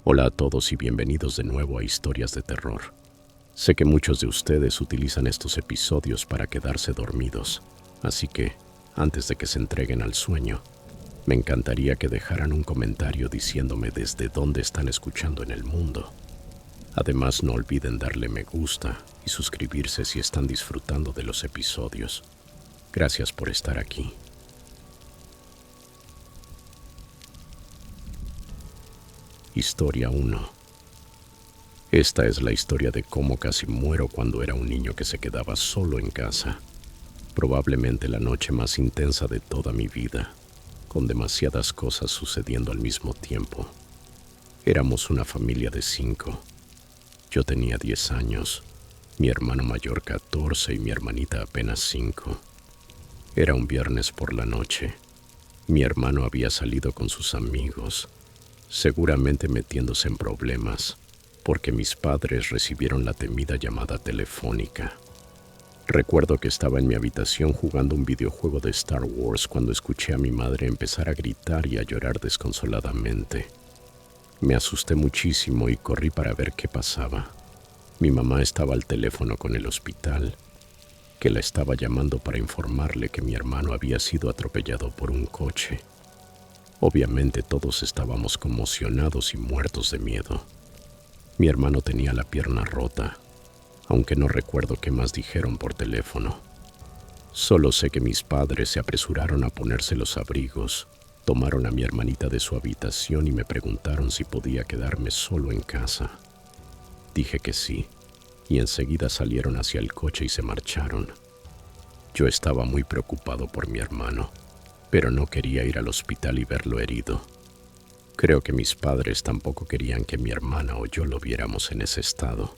Hola a todos y bienvenidos de nuevo a Historias de Terror. Sé que muchos de ustedes utilizan estos episodios para quedarse dormidos, así que, antes de que se entreguen al sueño, me encantaría que dejaran un comentario diciéndome desde dónde están escuchando en el mundo. Además, no olviden darle me gusta y suscribirse si están disfrutando de los episodios. Gracias por estar aquí. Historia 1. Esta es la historia de cómo casi muero cuando era un niño que se quedaba solo en casa. Probablemente la noche más intensa de toda mi vida, con demasiadas cosas sucediendo al mismo tiempo. Éramos una familia de 5. Yo tenía 10 años, mi hermano mayor 14 y mi hermanita apenas 5. Era un viernes por la noche. Mi hermano había salido con sus amigos, seguramente metiéndose en problemas, porque mis padres recibieron la temida llamada telefónica. Recuerdo que estaba en mi habitación jugando un videojuego de Star Wars cuando escuché a mi madre empezar a gritar y a llorar desconsoladamente. Me asusté muchísimo y corrí para ver qué pasaba. Mi mamá estaba al teléfono con el hospital, que la estaba llamando para informarle que mi hermano había sido atropellado por un coche. Obviamente todos estábamos conmocionados y muertos de miedo. Mi hermano tenía la pierna rota, aunque no recuerdo qué más dijeron por teléfono. Solo sé que mis padres se apresuraron a ponerse los abrigos, tomaron a mi hermanita de su habitación y me preguntaron si podía quedarme solo en casa. Dije que sí, y enseguida salieron hacia el coche y se marcharon. Yo estaba muy preocupado por mi hermano, pero no quería ir al hospital y verlo herido. Creo que mis padres tampoco querían que mi hermana o yo lo viéramos en ese estado.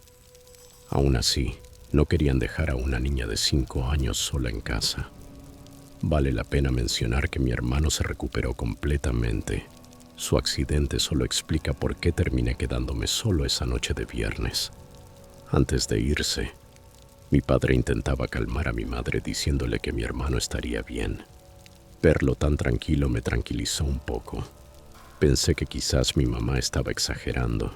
Aún así, no querían dejar a una niña de 5 años sola en casa. Vale la pena mencionar que mi hermano se recuperó completamente. Su accidente solo explica por qué terminé quedándome solo esa noche de viernes. Antes de irse, mi padre intentaba calmar a mi madre diciéndole que mi hermano estaría bien. Verlo tan tranquilo me tranquilizó un poco. Pensé que quizás mi mamá estaba exagerando,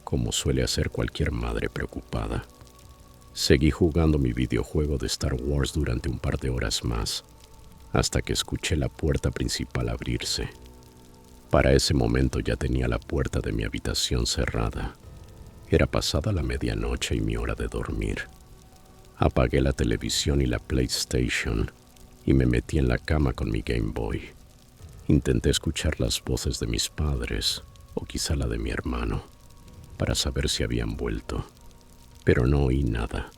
como suele hacer cualquier madre preocupada. Seguí jugando mi videojuego de Star Wars durante un par de horas más, hasta que escuché la puerta principal abrirse. Para ese momento ya tenía la puerta de mi habitación cerrada. Era pasada la medianoche y mi hora de dormir. Apagué la televisión y la PlayStation y me metí en la cama con mi Game Boy. Intenté escuchar las voces de mis padres, o quizá la de mi hermano, para saber si habían vuelto, pero no oí nada.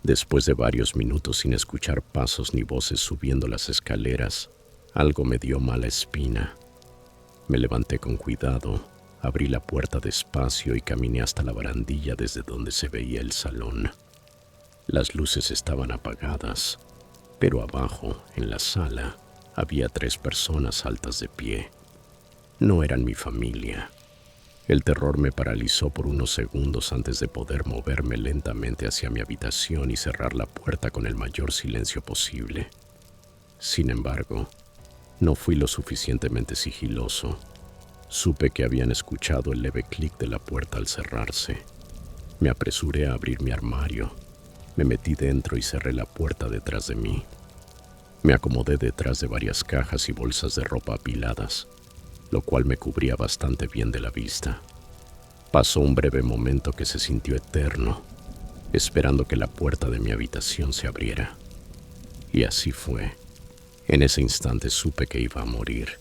Después de varios minutos sin escuchar pasos ni voces subiendo las escaleras, algo me dio mala espina. Me levanté con cuidado, abrí la puerta despacio y caminé hasta la barandilla desde donde se veía el salón. Las luces estaban apagadas, pero abajo, en la sala, había 3 personas altas de pie. No eran mi familia. El terror me paralizó por unos segundos antes de poder moverme lentamente hacia mi habitación y cerrar la puerta con el mayor silencio posible. Sin embargo, no fui lo suficientemente sigiloso. Supe que habían escuchado el leve clic de la puerta al cerrarse. Me apresuré a abrir mi armario. Me metí dentro y cerré la puerta detrás de mí. Me acomodé detrás de varias cajas y bolsas de ropa apiladas, lo cual me cubría bastante bien de la vista. Pasó un breve momento que se sintió eterno, esperando que la puerta de mi habitación se abriera. Y así fue. En ese instante supe que iba a morir.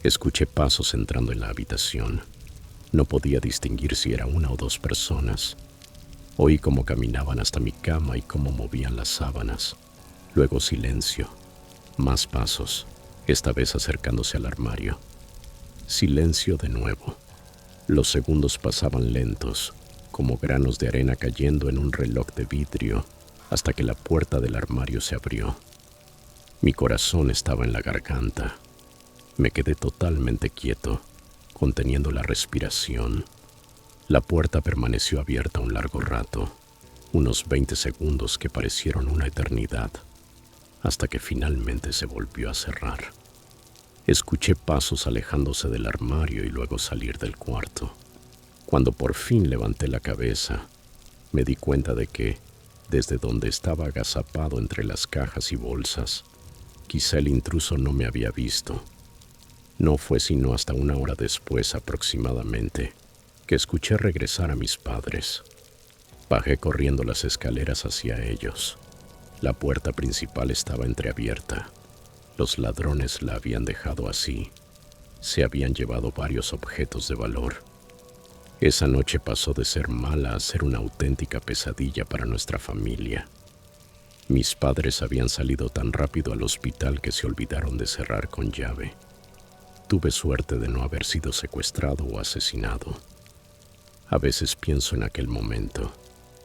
Escuché pasos entrando en la habitación. No podía distinguir si era 1 o 2 personas. Oí cómo caminaban hasta mi cama y cómo movían las sábanas. Luego silencio. Más pasos, esta vez acercándose al armario. Silencio de nuevo. Los segundos pasaban lentos, como granos de arena cayendo en un reloj de vidrio, hasta que la puerta del armario se abrió. Mi corazón estaba en la garganta. Me quedé totalmente quieto, conteniendo la respiración. La puerta permaneció abierta un largo rato, unos 20 segundos que parecieron una eternidad, hasta que finalmente se volvió a cerrar. Escuché pasos alejándose del armario y luego salir del cuarto. Cuando por fin levanté la cabeza, me di cuenta de que, desde donde estaba agazapado entre las cajas y bolsas, quizá el intruso no me había visto. No fue sino hasta una hora después aproximadamente que escuché regresar a mis padres. Bajé corriendo las escaleras hacia ellos. La puerta principal estaba entreabierta. Los ladrones la habían dejado así. Se habían llevado varios objetos de valor. Esa noche pasó de ser mala a ser una auténtica pesadilla para nuestra familia. Mis padres habían salido tan rápido al hospital que se olvidaron de cerrar con llave. Tuve suerte de no haber sido secuestrado o asesinado. A veces pienso en aquel momento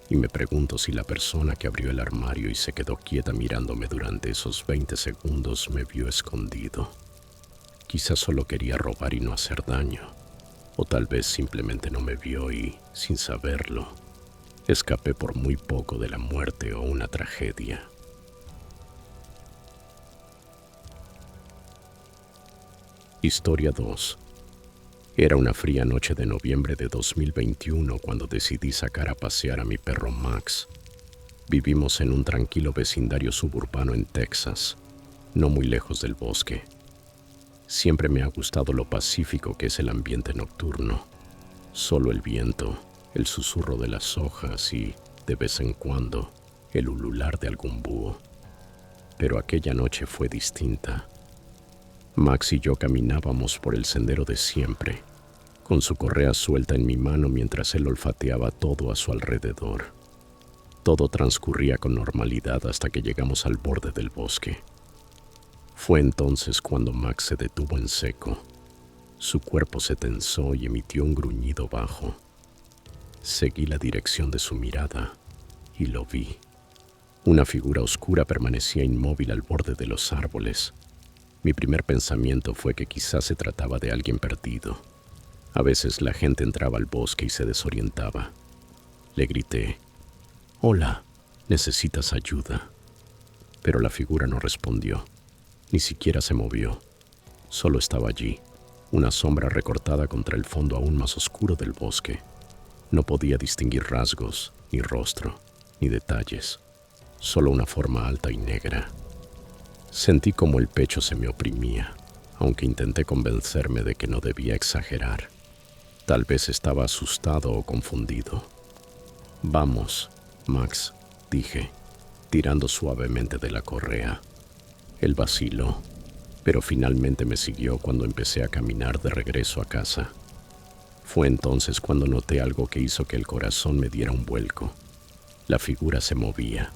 y me pregunto si la persona que abrió el armario y se quedó quieta mirándome durante esos 20 segundos me vio escondido. Quizás solo quería robar y no hacer daño, o tal vez simplemente no me vio y, sin saberlo, escapé por muy poco de la muerte o una tragedia. Historia 2. Era una fría noche de noviembre de 2021 cuando decidí sacar a pasear a mi perro Max. Vivimos en un tranquilo vecindario suburbano en Texas, no muy lejos del bosque. Siempre me ha gustado lo pacífico que es el ambiente nocturno. Solo el viento, el susurro de las hojas y, de vez en cuando, el ulular de algún búho. Pero aquella noche fue distinta. Max y yo caminábamos por el sendero de siempre, con su correa suelta en mi mano mientras él olfateaba todo a su alrededor. Todo transcurría con normalidad hasta que llegamos al borde del bosque. Fue entonces cuando Max se detuvo en seco. Su cuerpo se tensó y emitió un gruñido bajo. Seguí la dirección de su mirada y lo vi. Una figura oscura permanecía inmóvil al borde de los árboles. Mi primer pensamiento fue que quizás se trataba de alguien perdido. A veces la gente entraba al bosque y se desorientaba. Le grité: «Hola, ¿necesitas ayuda?». Pero la figura no respondió. Ni siquiera se movió. Solo estaba allí, una sombra recortada contra el fondo aún más oscuro del bosque. No podía distinguir rasgos, ni rostro, ni detalles. Solo una forma alta y negra. Sentí como el pecho se me oprimía, aunque intenté convencerme de que no debía exagerar. Tal vez estaba asustado o confundido. «Vamos, Max», dije, tirando suavemente de la correa. Él vaciló, pero finalmente me siguió cuando empecé a caminar de regreso a casa. Fue entonces cuando noté algo que hizo que el corazón me diera un vuelco. La figura se movía.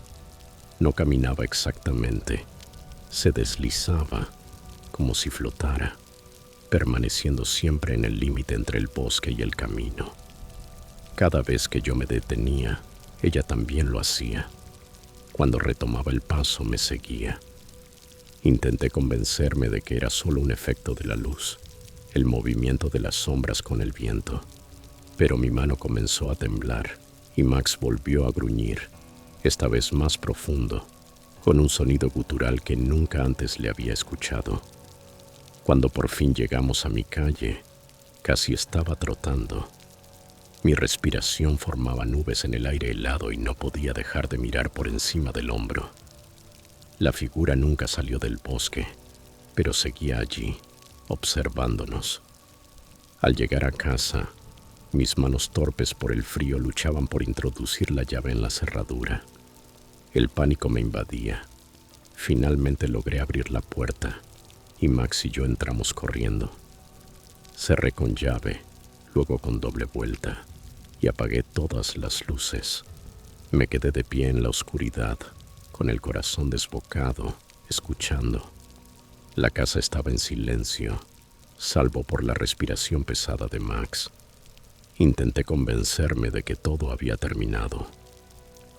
No caminaba exactamente. Se deslizaba, como si flotara, permaneciendo siempre en el límite entre el bosque y el camino. Cada vez que yo me detenía, ella también lo hacía. Cuando retomaba el paso, me seguía. Intenté convencerme de que era solo un efecto de la luz, el movimiento de las sombras con el viento. Pero mi mano comenzó a temblar y Max volvió a gruñir, esta vez más profundo, con un sonido gutural que nunca antes le había escuchado. Cuando por fin llegamos a mi calle, casi estaba trotando. Mi respiración formaba nubes en el aire helado y no podía dejar de mirar por encima del hombro. La figura nunca salió del bosque, pero seguía allí, observándonos. Al llegar a casa, mis manos torpes por el frío luchaban por introducir la llave en la cerradura. El pánico me invadía. Finalmente logré abrir la puerta y Max y yo entramos corriendo. Cerré con llave, luego con doble vuelta, y apagué todas las luces. Me quedé de pie en la oscuridad, con el corazón desbocado, escuchando. La casa estaba en silencio, salvo por la respiración pesada de Max. Intenté convencerme de que todo había terminado,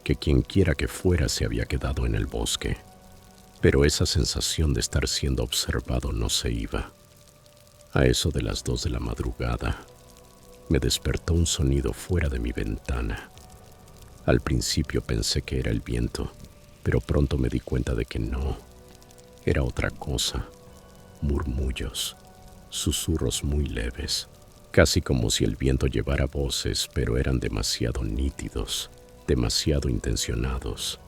que quien quiera que fuera se había quedado en el bosque, pero esa sensación de estar siendo observado no se iba. A eso de las 2 de la madrugada, me despertó un sonido fuera de mi ventana. Al principio pensé que era el viento, pero pronto me di cuenta de que no. Era otra cosa. Murmullos, susurros muy leves, casi como si el viento llevara voces, pero eran demasiado nítidos, demasiado intencionados.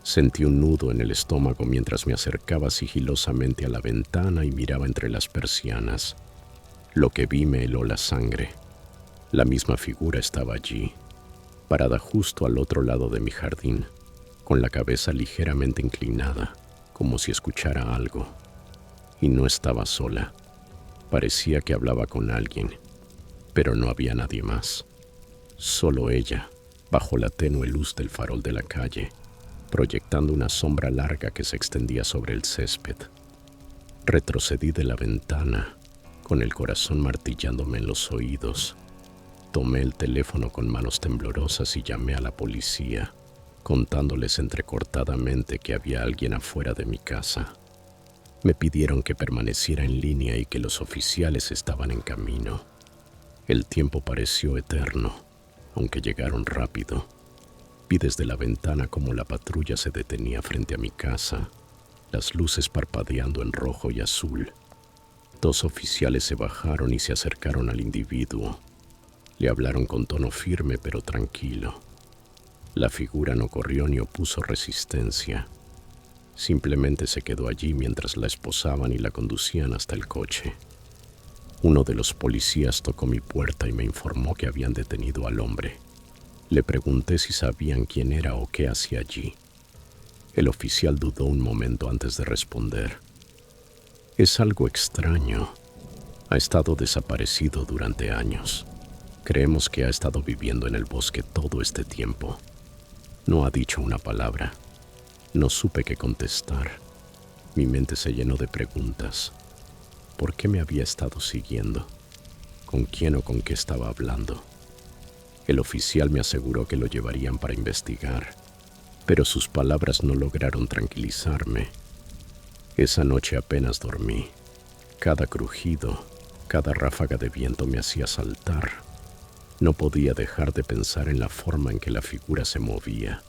Sentí un nudo en el estómago mientras me acercaba sigilosamente a la ventana y miraba entre las persianas. Lo que vi me heló la sangre. La misma figura estaba allí, parada justo al otro lado de mi jardín, con la cabeza ligeramente inclinada, como si escuchara algo. Y no estaba sola. Parecía que hablaba con alguien, pero no había nadie más. Solo ella, bajo la tenue luz del farol de la calle, proyectando una sombra larga que se extendía sobre el césped. Retrocedí de la ventana, con el corazón martillándome en los oídos. Tomé el teléfono con manos temblorosas y llamé a la policía, contándoles entrecortadamente que había alguien afuera de mi casa. Me pidieron que permaneciera en línea y que los oficiales estaban en camino. El tiempo pareció eterno, aunque llegaron rápido. Vi desde la ventana cómo la patrulla se detenía frente a mi casa, las luces parpadeando en rojo y azul. 2 oficiales se bajaron y se acercaron al individuo. Le hablaron con tono firme pero tranquilo. La figura no corrió ni opuso resistencia. Simplemente se quedó allí mientras la esposaban y la conducían hasta el coche. Uno de los policías tocó mi puerta y me informó que habían detenido al hombre. Le pregunté si sabían quién era o qué hacía allí. El oficial dudó un momento antes de responder. Es algo extraño. Ha estado desaparecido durante años. Creemos que ha estado viviendo en el bosque todo este tiempo. No ha dicho una palabra. No supe qué contestar. Mi mente se llenó de preguntas. ¿Por qué me había estado siguiendo? ¿Con quién o con qué estaba hablando? El oficial me aseguró que lo llevarían para investigar, pero sus palabras no lograron tranquilizarme. Esa noche apenas dormí. Cada crujido, cada ráfaga de viento me hacía saltar. No podía dejar de pensar en la forma en que la figura se movía,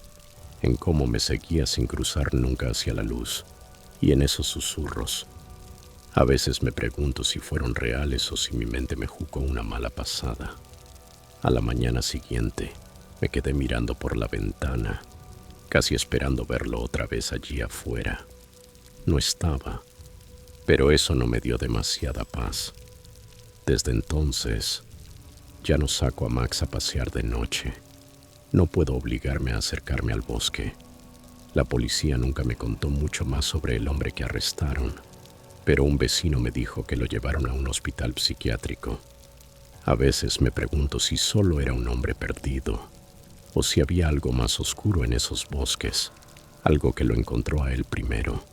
en cómo me seguía sin cruzar nunca hacia la luz, y en esos susurros. A veces me pregunto si fueron reales o si mi mente me jugó una mala pasada. A la mañana siguiente, me quedé mirando por la ventana, casi esperando verlo otra vez allí afuera. No estaba, pero eso no me dio demasiada paz. Desde entonces, ya no saco a Max a pasear de noche. No puedo obligarme a acercarme al bosque. La policía nunca me contó mucho más sobre el hombre que arrestaron, pero un vecino me dijo que lo llevaron a un hospital psiquiátrico. A veces me pregunto si solo era un hombre perdido, o si había algo más oscuro en esos bosques, algo que lo encontró a él primero.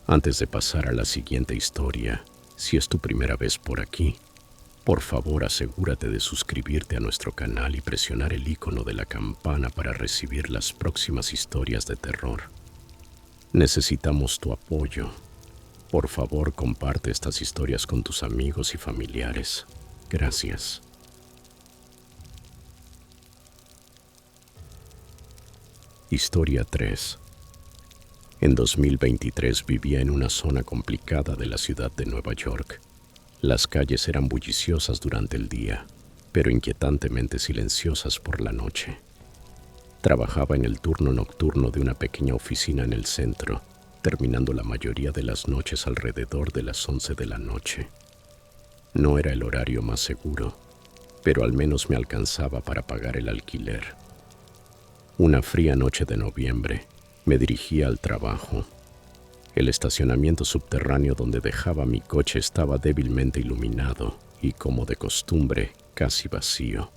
Antes de pasar a la siguiente historia, si es tu primera vez por aquí, por favor asegúrate de suscribirte a nuestro canal y presionar el icono de la campana para recibir las próximas historias de terror. Necesitamos tu apoyo. Por favor, comparte estas historias con tus amigos y familiares. Gracias. Historia 3. En 2023 vivía en una zona complicada de la ciudad de Nueva York. Las calles eran bulliciosas durante el día, pero inquietantemente silenciosas por la noche. Trabajaba en el turno nocturno de una pequeña oficina en el centro, terminando la mayoría de las noches alrededor de las 11 de la noche. No era el horario más seguro, pero al menos me alcanzaba para pagar el alquiler. Una fría noche de noviembre, me dirigía al trabajo. El estacionamiento subterráneo donde dejaba mi coche estaba débilmente iluminado y, como de costumbre, casi vacío.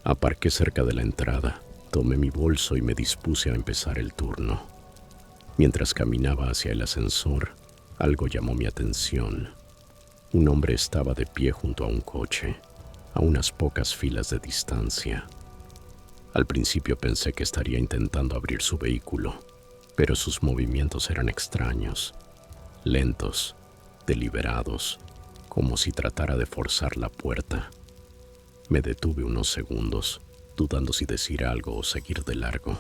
Aparqué cerca de la entrada, tomé mi bolso y me dispuse a empezar el turno. Mientras caminaba hacia el ascensor, algo llamó mi atención. Un hombre estaba de pie junto a un coche, a unas pocas filas de distancia. Al principio pensé que estaría intentando abrir su vehículo, pero sus movimientos eran extraños, lentos, deliberados, como si tratara de forzar la puerta. Me detuve unos segundos, dudando si decir algo o seguir de largo.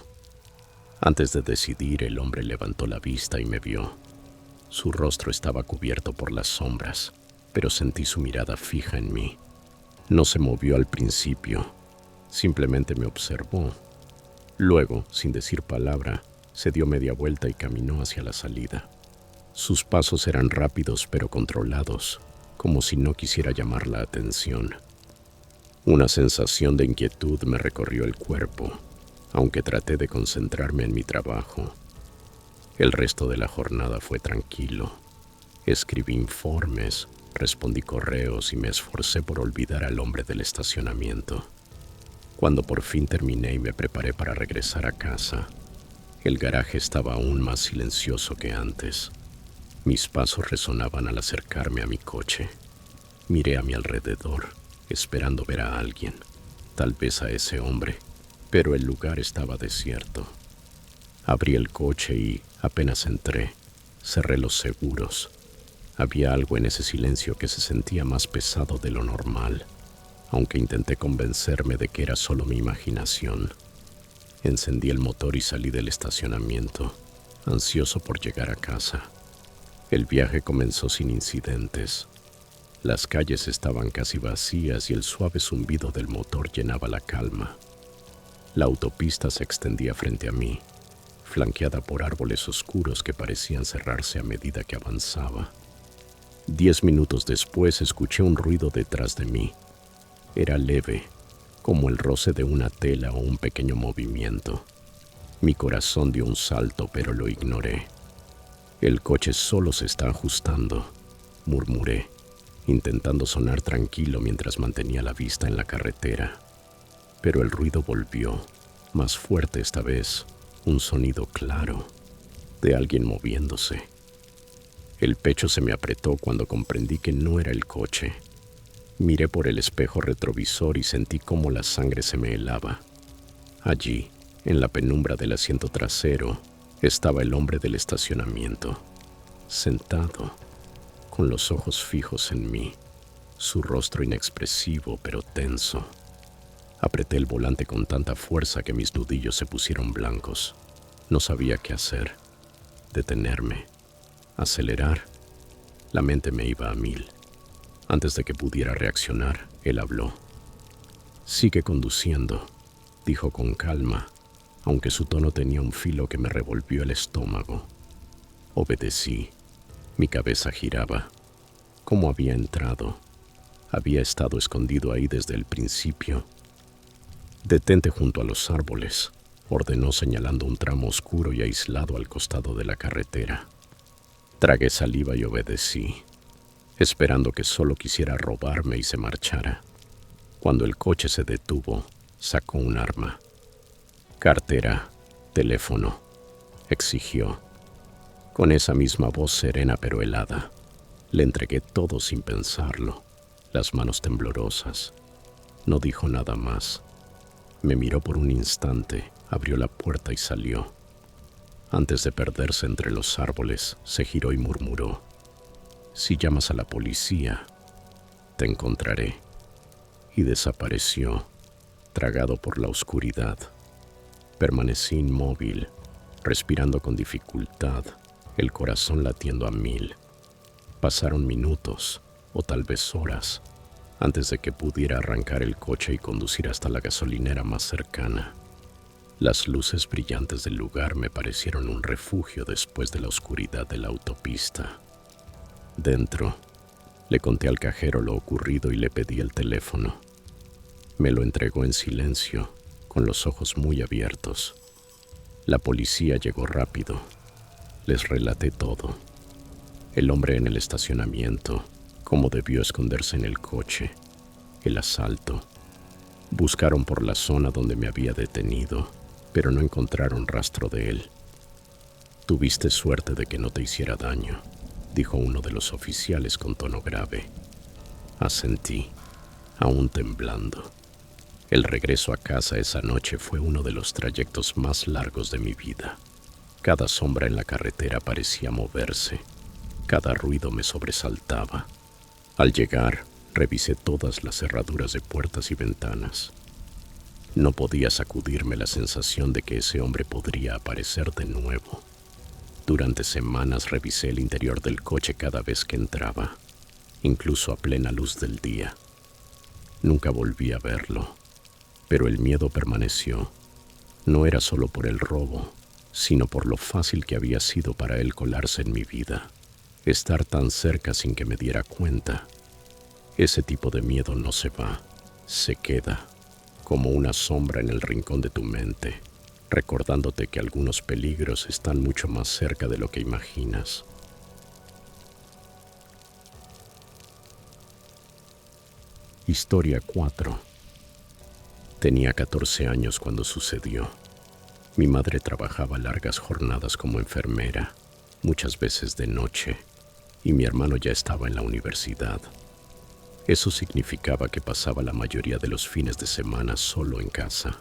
Antes de decidir, el hombre levantó la vista y me vio. Su rostro estaba cubierto por las sombras, pero sentí su mirada fija en mí, No se movió al principio, simplemente me observó. Luego, sin decir palabra, se dio media vuelta y caminó hacia la salida. Sus pasos eran rápidos pero controlados, como si no quisiera llamar la atención. Una sensación de inquietud me recorrió el cuerpo, aunque traté de concentrarme en mi trabajo. El resto de la jornada fue tranquilo. Escribí informes, respondí correos y me esforcé por olvidar al hombre del estacionamiento. Cuando por fin terminé y me preparé para regresar a casa, el garaje estaba aún más silencioso que antes. Mis pasos resonaban al acercarme a mi coche. Miré a mi alrededor, esperando ver a alguien, tal vez a ese hombre, pero el lugar estaba desierto. Abrí el coche y, apenas entré, cerré los seguros. Había algo en ese silencio que se sentía más pesado de lo normal, aunque intenté convencerme de que era solo mi imaginación. Encendí el motor y salí del estacionamiento, ansioso por llegar a casa. El viaje comenzó sin incidentes. Las calles estaban casi vacías y el suave zumbido del motor llenaba la calma. La autopista se extendía frente a mí, flanqueada por árboles oscuros que parecían cerrarse a medida que avanzaba. 10 minutos después escuché un ruido detrás de mí. Era leve, como el roce de una tela o un pequeño movimiento. Mi corazón dio un salto, pero lo ignoré. El coche solo se está ajustando, murmuré, intentando sonar tranquilo mientras mantenía la vista en la carretera. Pero el ruido volvió, más fuerte esta vez, un sonido claro, de alguien moviéndose. El pecho se me apretó cuando comprendí que no era el coche. Miré por el espejo retrovisor y sentí cómo la sangre se me helaba. Allí, en la penumbra del asiento trasero, estaba el hombre del estacionamiento, sentado, con los ojos fijos en mí, su rostro inexpresivo pero tenso. Apreté el volante con tanta fuerza que mis nudillos se pusieron blancos. No sabía qué hacer. Detenerme, acelerar. La mente me iba a 1000. Antes de que pudiera reaccionar, él habló. «Sigue conduciendo», dijo con calma, aunque su tono tenía un filo que me revolvió el estómago. Obedecí. Mi cabeza giraba. ¿Cómo había entrado? Había estado escondido ahí desde el principio. «Detente junto a los árboles», ordenó señalando un tramo oscuro y aislado al costado de la carretera. Tragué saliva y obedecí, esperando que solo quisiera robarme y se marchara. Cuando el coche se detuvo, sacó un arma. «Cartera, teléfono», exigió. Con esa misma voz serena pero helada, le entregué todo sin pensarlo, las manos temblorosas. No dijo nada más. Me miró por un instante, abrió la puerta y salió. Antes de perderse entre los árboles, se giró y murmuró: «Si llamas a la policía, te encontraré». Y desapareció, tragado por la oscuridad. Permanecí inmóvil, respirando con dificultad, el corazón latiendo a 1000. Pasaron minutos, o tal vez horas, antes de que pudiera arrancar el coche y conducir hasta la gasolinera más cercana. Las luces brillantes del lugar me parecieron un refugio después de la oscuridad de la autopista. Dentro, le conté al cajero lo ocurrido y le pedí el teléfono. Me lo entregó en silencio, con los ojos muy abiertos. La policía llegó rápido. Les relaté todo. El hombre en el estacionamiento, cómo debió esconderse en el coche, el asalto. Buscaron por la zona donde me había detenido, pero no encontraron rastro de él. «Tuviste suerte de que no te hiciera daño», dijo uno de los oficiales con tono grave. Asentí, aún temblando. El regreso a casa esa noche fue uno de los trayectos más largos de mi vida. Cada sombra en la carretera parecía moverse. Cada ruido me sobresaltaba. Al llegar, revisé todas las cerraduras de puertas y ventanas. No podía sacudirme la sensación de que ese hombre podría aparecer de nuevo. Durante semanas revisé el interior del coche cada vez que entraba, incluso a plena luz del día. Nunca volví a verlo, pero el miedo permaneció. No era solo por el robo, sino por lo fácil que había sido para él colarse en mi vida, estar tan cerca sin que me diera cuenta. Ese tipo de miedo no se va, se queda, como una sombra en el rincón de tu mente, recordándote que algunos peligros están mucho más cerca de lo que imaginas. Historia 4. Tenía 14 años cuando sucedió. Mi madre trabajaba largas jornadas como enfermera, muchas veces de noche, y mi hermano ya estaba en la universidad. Eso significaba que pasaba la mayoría de los fines de semana solo en casa.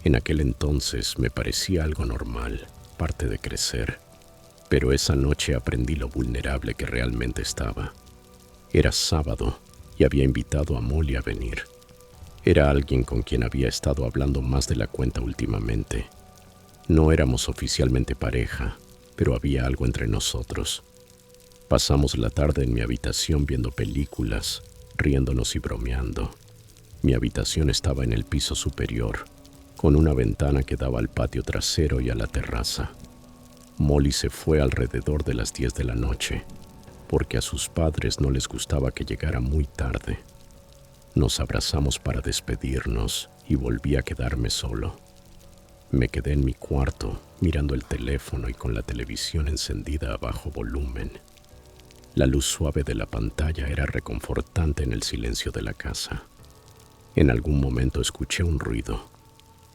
En aquel entonces me parecía algo normal, parte de crecer, pero esa noche aprendí lo vulnerable que realmente estaba. Era sábado y había invitado a Molly a venir. Era alguien con quien había estado hablando más de la cuenta últimamente. No éramos oficialmente pareja, pero había algo entre nosotros. Pasamos la tarde en mi habitación viendo películas, riéndonos y bromeando. Mi habitación estaba en el piso superior, con una ventana que daba al patio trasero y a la terraza. Molly se fue alrededor de las 10 de la noche, porque a sus padres no les gustaba que llegara muy tarde. Nos abrazamos para despedirnos y volví a quedarme solo. Me quedé en mi cuarto, mirando el teléfono y con la televisión encendida a bajo volumen. La luz suave de la pantalla era reconfortante en el silencio de la casa. En algún momento escuché un ruido,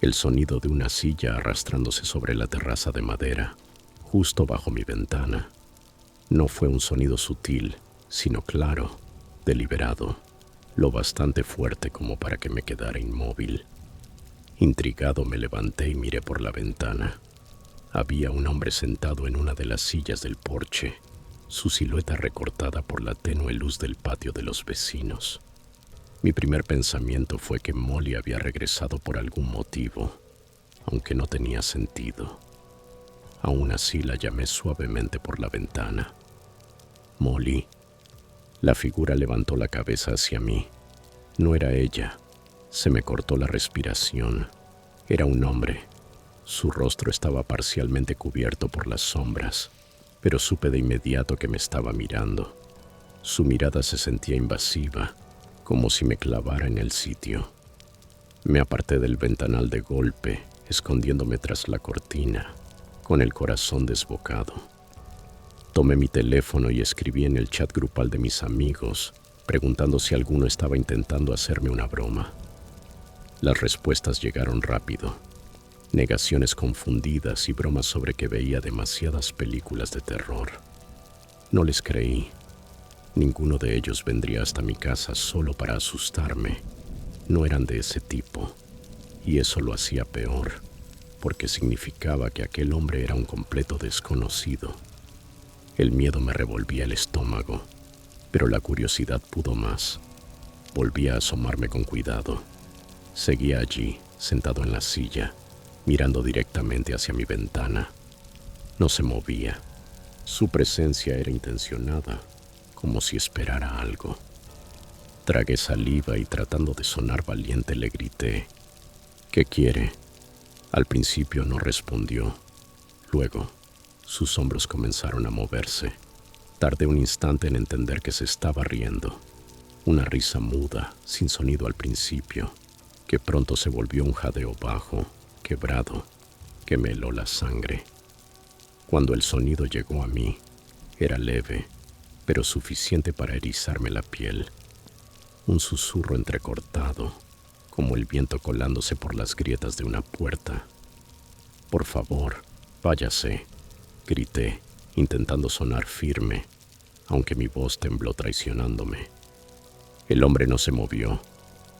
el sonido de una silla arrastrándose sobre la terraza de madera, justo bajo mi ventana. No fue un sonido sutil, sino claro, deliberado, lo bastante fuerte como para que me quedara inmóvil. Intrigado me levanté y miré por la ventana. Había un hombre sentado en una de las sillas del porche, su silueta recortada por la tenue luz del patio de los vecinos. Mi primer pensamiento fue que Molly había regresado por algún motivo, aunque no tenía sentido. Aún así la llamé suavemente por la ventana. «Molly». La figura levantó la cabeza hacia mí. No era ella. Se me cortó la respiración. Era un hombre. Su rostro estaba parcialmente cubierto por las sombras, pero supe de inmediato que me estaba mirando. Su mirada se sentía invasiva, como si me clavara en el sitio. Me aparté del ventanal de golpe, escondiéndome tras la cortina, con el corazón desbocado. Tomé mi teléfono y escribí en el chat grupal de mis amigos, preguntando si alguno estaba intentando hacerme una broma. Las respuestas llegaron rápido. Negaciones confundidas y bromas sobre que veía demasiadas películas de terror. No les creí. Ninguno de ellos vendría hasta mi casa solo para asustarme. No eran de ese tipo. Y eso lo hacía peor, porque significaba que aquel hombre era un completo desconocido. El miedo me revolvía el estómago, pero la curiosidad pudo más. Volví a asomarme con cuidado. Seguía allí, sentado en la silla, mirando directamente hacia mi ventana. No se movía. Su presencia era intencionada, como si esperara algo. Tragué saliva y tratando de sonar valiente le grité: «¿Qué quiere?». Al principio no respondió. Luego, sus hombros comenzaron a moverse. Tardé un instante en entender que se estaba riendo. Una risa muda, sin sonido al principio, que pronto se volvió un jadeo bajo, quebrado, que me heló la sangre. Cuando el sonido llegó a mí, era leve, pero suficiente para erizarme la piel. Un susurro entrecortado, como el viento colándose por las grietas de una puerta. «Por favor, váyase», grité, intentando sonar firme, aunque mi voz tembló traicionándome. El hombre no se movió.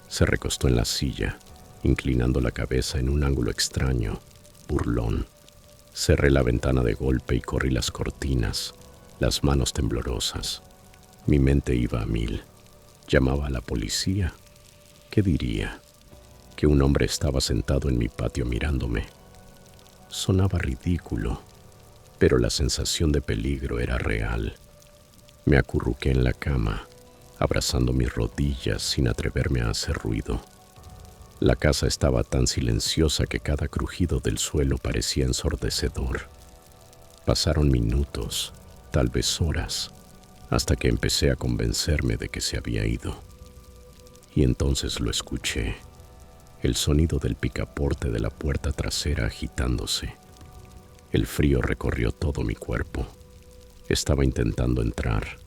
Se recostó en la silla, inclinando la cabeza en un ángulo extraño, burlón. Cerré la ventana de golpe y corrí las cortinas, las manos temblorosas. Mi mente iba a mil. ¿Llamaba a la policía? ¿Qué diría? ¿Que un hombre estaba sentado en mi patio mirándome? Sonaba ridículo, pero la sensación de peligro era real. Me acurruqué en la cama, abrazando mis rodillas sin atreverme a hacer ruido. La casa estaba tan silenciosa que cada crujido del suelo parecía ensordecedor. Pasaron minutos, tal vez horas, hasta que empecé a convencerme de que se había ido. Y entonces lo escuché, el sonido del picaporte de la puerta trasera agitándose. El frío recorrió todo mi cuerpo. Estaba intentando entrar.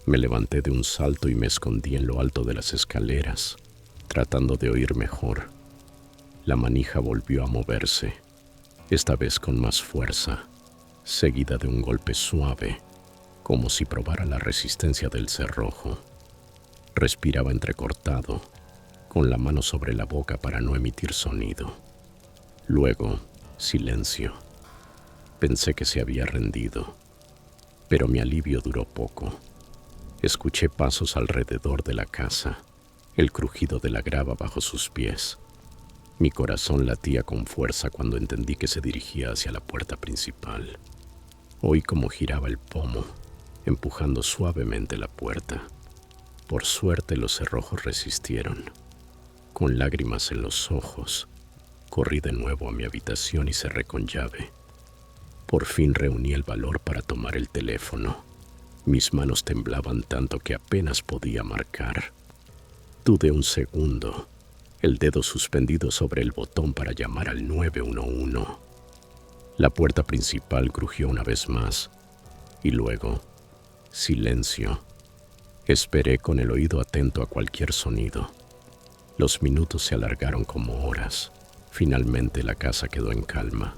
Me levanté de un salto y me escondí en lo alto de las escaleras, tratando de oír mejor. La manija volvió a moverse, esta vez con más fuerza, seguida de un golpe suave, como si probara la resistencia del cerrojo. Respiraba entrecortado, con la mano sobre la boca para no emitir sonido. Luego, silencio. Pensé que se había rendido, pero mi alivio duró poco. Escuché pasos alrededor de la casa, el crujido de la grava bajo sus pies. Mi corazón latía con fuerza cuando entendí que se dirigía hacia la puerta principal. Oí cómo giraba el pomo, empujando suavemente la puerta. Por suerte los cerrojos resistieron. Con lágrimas en los ojos, corrí de nuevo a mi habitación y cerré con llave. Por fin reuní el valor para tomar el teléfono. Mis manos temblaban tanto que apenas podía marcar. Dudé un segundo, el dedo suspendido sobre el botón para llamar al 911. La puerta principal crujió una vez más, y luego, silencio. Esperé con el oído atento a cualquier sonido. Los minutos se alargaron como horas. Finalmente la casa quedó en calma.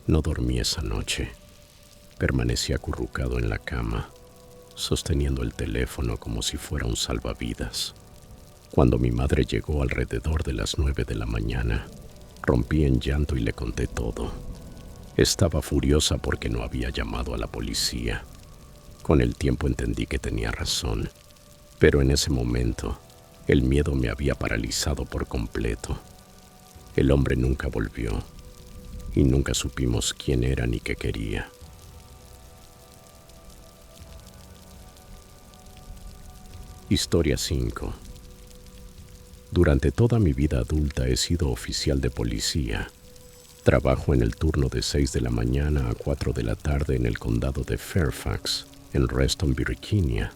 No dormí esa noche. Permanecí acurrucado en la cama, sosteniendo el teléfono como si fuera un salvavidas. Cuando mi madre llegó alrededor de las 9 de la mañana, rompí en llanto y le conté todo. Estaba furiosa porque no había llamado a la policía. Con el tiempo entendí que tenía razón, pero en ese momento el miedo me había paralizado por completo. El hombre nunca volvió y nunca supimos quién era ni qué quería. Historia 5. Durante toda mi vida adulta he sido oficial de policía. Trabajo en el turno de 6 de la mañana a 4 de la tarde en el condado de Fairfax, en Reston, Virginia,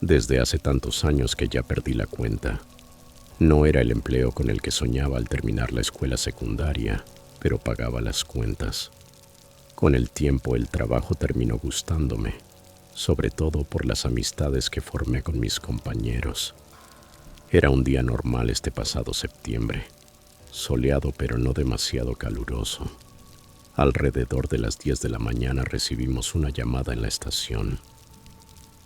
desde hace tantos años que ya perdí la cuenta. No era el empleo con el que soñaba al terminar la escuela secundaria, pero pagaba las cuentas. Con el tiempo el trabajo terminó gustándome, sobre todo por las amistades que formé con mis compañeros. Era un día normal este pasado septiembre, soleado pero no demasiado caluroso. Alrededor de las 10 de la mañana recibimos una llamada en la estación.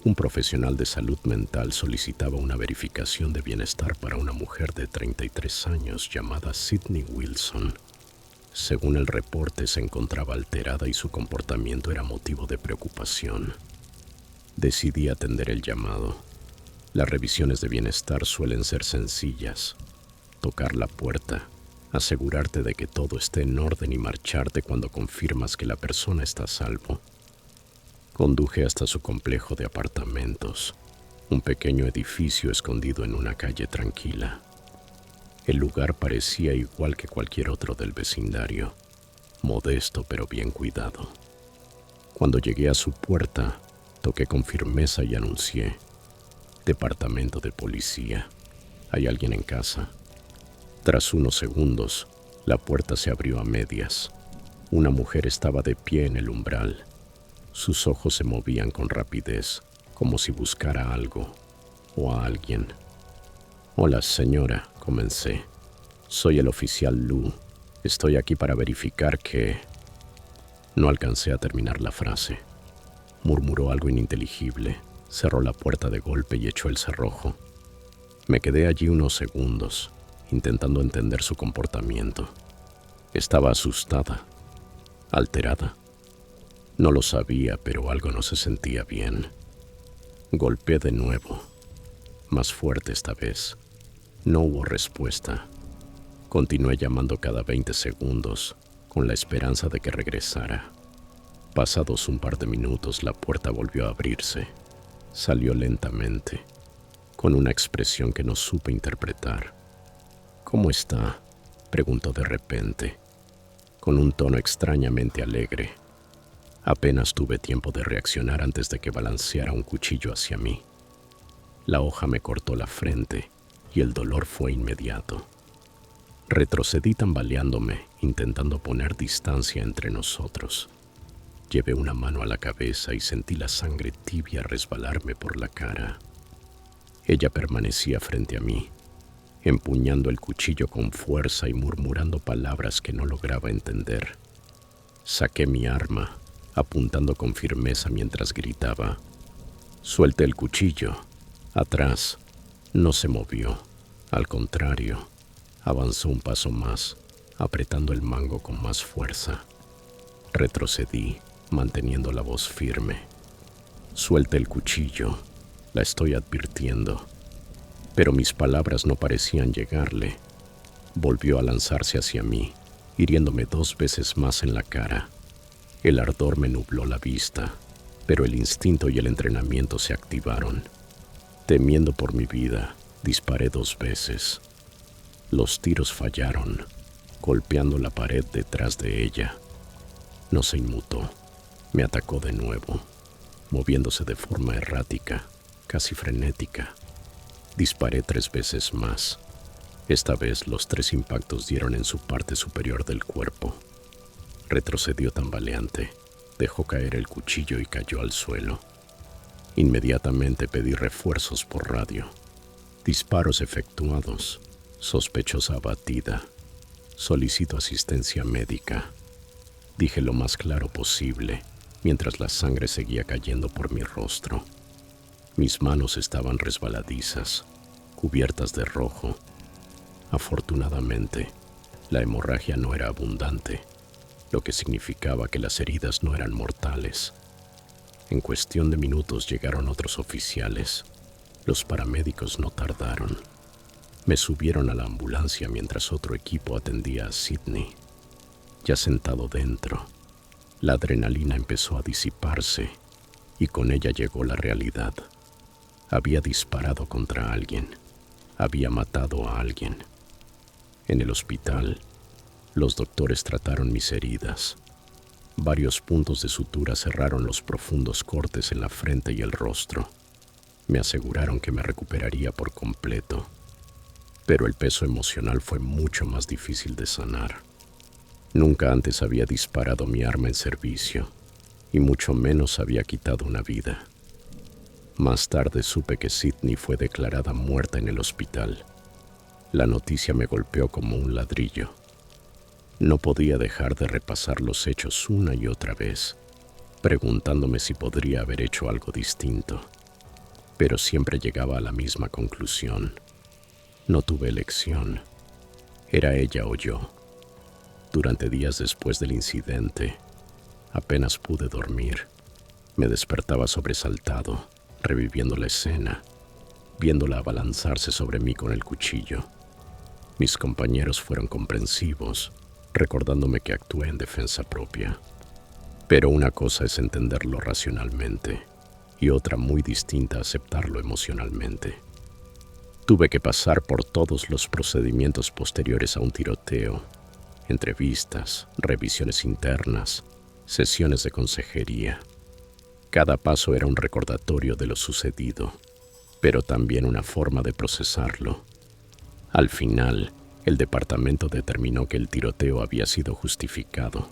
Un profesional de salud mental solicitaba una verificación de bienestar para una mujer de 33 años llamada Sydney Wilson. Según el reporte, se encontraba alterada y su comportamiento era motivo de preocupación. Decidí atender el llamado. Las revisiones de bienestar suelen ser sencillas. Tocar la puerta, asegurarte de que todo esté en orden y marcharte cuando confirmas que la persona está a salvo. Conduje hasta su complejo de apartamentos, un pequeño edificio escondido en una calle tranquila. El lugar parecía igual que cualquier otro del vecindario, modesto pero bien cuidado. Cuando llegué a su puerta, toqué con firmeza y anuncié: Departamento de Policía, ¿hay alguien en casa? Tras unos segundos, la puerta se abrió a medias. Una mujer estaba de pie en el umbral. Sus ojos se movían con rapidez, como si buscara algo o a alguien. «Hola, señora», comencé. «Soy el oficial Lou. Estoy aquí para verificar que...». No alcancé a terminar la frase. Murmuró algo ininteligible, cerró la puerta de golpe y echó el cerrojo. Me quedé allí unos segundos, intentando entender su comportamiento. Estaba asustada, alterada. No lo sabía, pero algo no se sentía bien. Golpeé de nuevo, más fuerte esta vez. No hubo respuesta. Continué llamando cada 20 segundos, con la esperanza de que regresara. Pasados un par de minutos, la puerta volvió a abrirse. Salió lentamente, con una expresión que no supe interpretar. «¿Cómo está?», preguntó de repente, con un tono extrañamente alegre. Apenas tuve tiempo de reaccionar antes de que balanceara un cuchillo hacia mí. La hoja me cortó la frente y el dolor fue inmediato. Retrocedí tambaleándome, intentando poner distancia entre nosotros. Llevé una mano a la cabeza y sentí la sangre tibia resbalarme por la cara. Ella permanecía frente a mí, empuñando el cuchillo con fuerza y murmurando palabras que no lograba entender. Saqué mi arma, apuntando con firmeza mientras gritaba: «Suelte el cuchillo». Atrás, no se movió. Al contrario, avanzó un paso más, apretando el mango con más fuerza. Retrocedí, manteniendo la voz firme. «Suelte el cuchillo, la estoy advirtiendo». Pero mis palabras no parecían llegarle. Volvió a lanzarse hacia mí, hiriéndome 2 veces más en la cara. El ardor me nubló la vista, pero el instinto y el entrenamiento se activaron. Temiendo por mi vida, disparé 2 veces. Los tiros fallaron, golpeando la pared detrás de ella. No se inmutó. Me atacó de nuevo, moviéndose de forma errática, casi frenética. Disparé 3 veces más. Esta vez los 3 impactos dieron en su parte superior del cuerpo. Retrocedió tambaleante, dejó caer el cuchillo y cayó al suelo. Inmediatamente pedí refuerzos por radio. Disparos efectuados. Sospechosa abatida. Solicito asistencia médica. Dije lo más claro posible, mientras la sangre seguía cayendo por mi rostro. Mis manos estaban resbaladizas, cubiertas de rojo. Afortunadamente, la hemorragia no era abundante, lo que significaba que las heridas no eran mortales. En cuestión de minutos llegaron otros oficiales. Los paramédicos no tardaron. Me subieron a la ambulancia mientras otro equipo atendía a Sidney. Ya sentado dentro, la adrenalina empezó a disiparse y con ella llegó la realidad. Había disparado contra alguien. Había matado a alguien. En el hospital, los doctores trataron mis heridas. Varios puntos de sutura cerraron los profundos cortes en la frente y el rostro. Me aseguraron que me recuperaría por completo, pero el peso emocional fue mucho más difícil de sanar. Nunca antes había disparado mi arma en servicio, y mucho menos había quitado una vida. Más tarde supe que Sidney fue declarada muerta en el hospital. La noticia me golpeó como un ladrillo. No podía dejar de repasar los hechos una y otra vez, preguntándome si podría haber hecho algo distinto. Pero siempre llegaba a la misma conclusión. No tuve elección. Era ella o yo. Durante días después del incidente, apenas pude dormir. Me despertaba sobresaltado, reviviendo la escena, viéndola abalanzarse sobre mí con el cuchillo. Mis compañeros fueron comprensivos, recordándome que actué en defensa propia. Pero una cosa es entenderlo racionalmente y otra muy distinta aceptarlo emocionalmente. Tuve que pasar por todos los procedimientos posteriores a un tiroteo: entrevistas, revisiones internas, sesiones de consejería. Cada paso era un recordatorio de lo sucedido, pero también una forma de procesarlo. Al final, el departamento determinó que el tiroteo había sido justificado.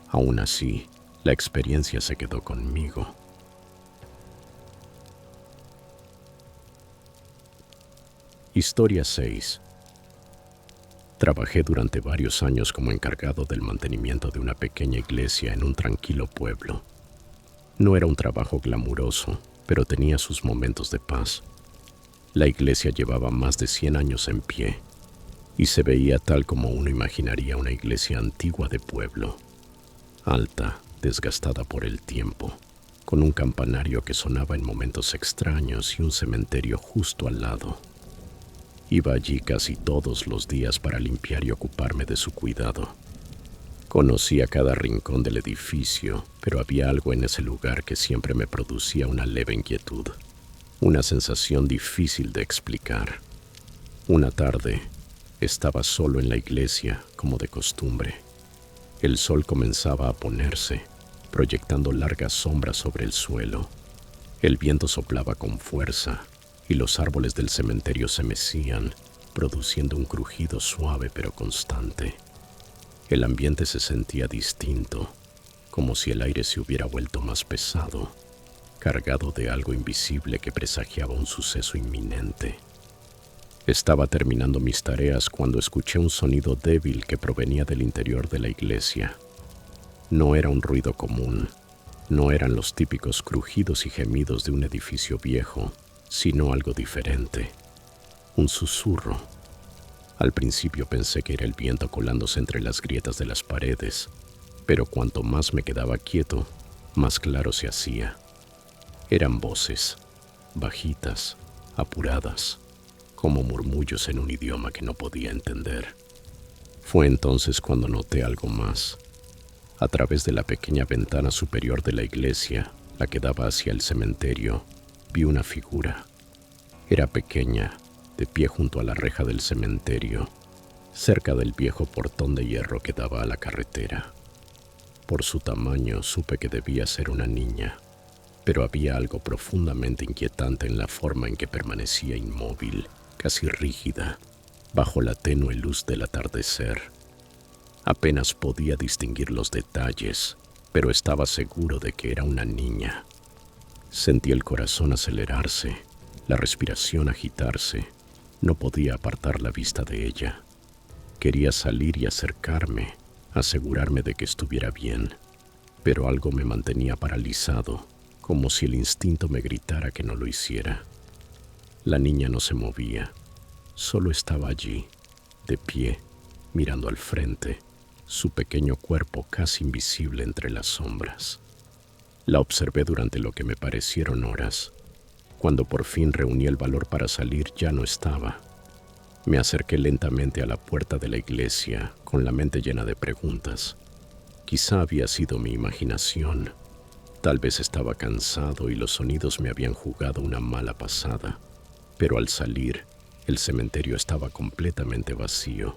Aún así, la experiencia se quedó conmigo. Historia 6. Trabajé durante varios años como encargado del mantenimiento de una pequeña iglesia en un tranquilo pueblo. No era un trabajo glamuroso, pero tenía sus momentos de paz. La iglesia llevaba más de 100 años en pie y se veía tal como uno imaginaría una iglesia antigua de pueblo, alta, desgastada por el tiempo, con un campanario que sonaba en momentos extraños y un cementerio justo al lado. Iba allí casi todos los días para limpiar y ocuparme de su cuidado. Conocía cada rincón del edificio, pero había algo en ese lugar que siempre me producía una leve inquietud, Una sensación difícil de explicar. Una tarde, estaba solo en la iglesia, como de costumbre. El sol comenzaba a ponerse, proyectando largas sombras sobre el suelo. El viento soplaba con fuerza y los árboles del cementerio se mecían, produciendo un crujido suave pero constante. El ambiente se sentía distinto, como si el aire se hubiera vuelto más pesado, cargado de algo invisible que presagiaba un suceso inminente. Estaba terminando mis tareas cuando escuché un sonido débil que provenía del interior de la iglesia. No era un ruido común, no eran los típicos crujidos y gemidos de un edificio viejo, sino algo diferente. Un susurro. Al principio pensé que era el viento colándose entre las grietas de las paredes, pero cuanto más me quedaba quieto, más claro se hacía. Eran voces, bajitas, apuradas, como murmullos en un idioma que no podía entender. Fue entonces cuando noté algo más. A través de la pequeña ventana superior de la iglesia, la que daba hacia el cementerio, vi una figura. Era pequeña, de pie junto a la reja del cementerio, cerca del viejo portón de hierro que daba a la carretera. Por su tamaño supe que debía ser una niña, pero había algo profundamente inquietante en la forma en que permanecía inmóvil, casi rígida, bajo la tenue luz del atardecer. Apenas podía distinguir los detalles, pero estaba seguro de que era una niña. Sentí el corazón acelerarse, la respiración agitarse. No podía apartar la vista de ella. Quería salir y acercarme, asegurarme de que estuviera bien, pero algo me mantenía paralizado, como si el instinto me gritara que no lo hiciera. La niña no se movía, solo estaba allí, de pie, mirando al frente, su pequeño cuerpo casi invisible entre las sombras. La observé durante lo que me parecieron horas. Cuando por fin reuní el valor para salir, ya no estaba. Me acerqué lentamente a la puerta de la iglesia, con la mente llena de preguntas. Quizá había sido mi imaginación. Tal vez estaba cansado y los sonidos me habían jugado una mala pasada. Pero al salir, el cementerio estaba completamente vacío.